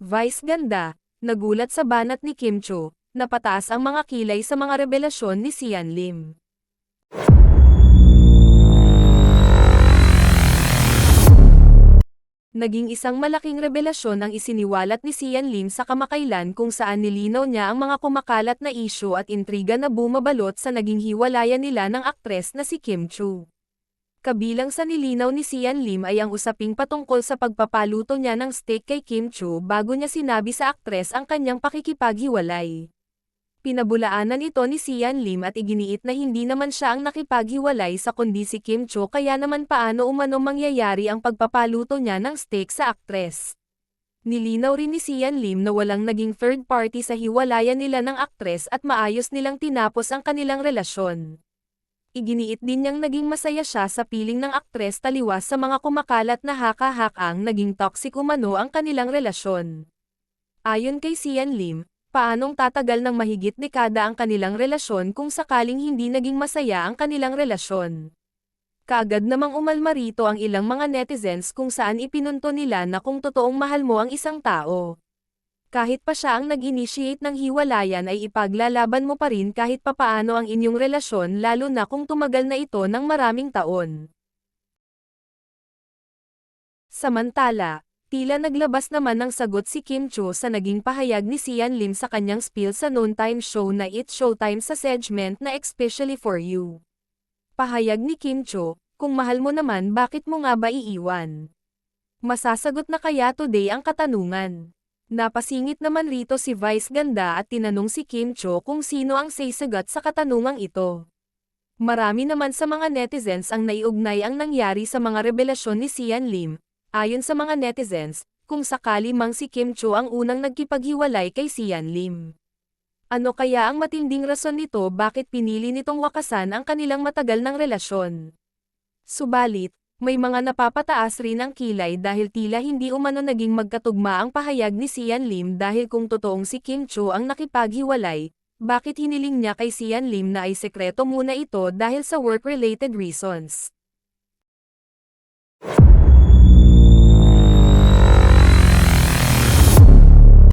Vice ganda, nagulat sa banat ni Kim Cho, napataas ang mga kilay sa mga revelasyon ni Sian Lim. Naging isang malaking revelasyon ang isiniwalat ni Sian Lim sa kamakailan kung saan nilinaw niya ang mga kumakalat na isyu at intriga na bumabalot sa naging hiwalayan nila ng aktres na si Kim Cho. Kabilang sa nilinaw ni Sian Lim ay ang usaping patungkol sa pagpapaluto niya ng steak kay Kim Cho bago niya sinabi sa aktres ang kanyang pakikipaghiwalay. Pinabulaanan ito ni Sian Lim at iginiit na hindi naman siya ang nakipaghiwalay sa kundi si Kim Cho, kaya naman paano umano mangyayari ang pagpapaluto niya ng steak sa aktres. Nilinaw rin ni Sian Lim na walang naging third party sa hiwalayan nila ng aktres at maayos nilang tinapos ang kanilang relasyon. Iginiit din niyang naging masaya siya sa piling ng aktres taliwas sa mga kumakalat na haka-hakang naging toxic umano ang kanilang relasyon. Ayon kay Sian Lim, paanong tatagal ng mahigit dekada ang kanilang relasyon kung sakaling hindi naging masaya ang kanilang relasyon? Kaagad namang umalma rito ang ilang mga netizens kung saan ipinunto nila na kung totoong mahal mo ang isang tao, kahit pa siya ang nag-initiate ng hiwalayan ay ipaglalaban mo pa rin kahit papaano ang inyong relasyon, lalo na kung tumagal na ito ng maraming taon. Samantala, tila naglabas naman ng sagot si Kim Cho sa naging pahayag ni Sian Lim sa kanyang spiel sa noontime show na It's Showtime sa segment na Especially For You. Pahayag ni Kim Cho, kung mahal mo naman bakit mo nga ba iiwan? Masasagot na kaya today ang katanungan? Napasingit naman rito si Vice ganda at tinanong si Kim Cho kung sino ang sasagot sa katanungang ito. Marami naman sa mga netizens ang naiugnay ang nangyari sa mga revelasyon ni Sian Lim. Ayon sa mga netizens, kung sakali mang si Kim Cho ang unang nagkipaghiwalay kay Sian Lim. Ano kaya ang matinding rason nito bakit pinili nitong wakasan ang kanilang matagal ng relasyon? Subalit, may mga napapataas rin ang kilay dahil tila hindi umano naging magkatugma ang pahayag ni Sian Lim, dahil kung totoong si Kim Cho ang nakipaghiwalay, bakit hiniling niya kay Sian Lim na ay sekreto muna ito dahil sa work-related reasons?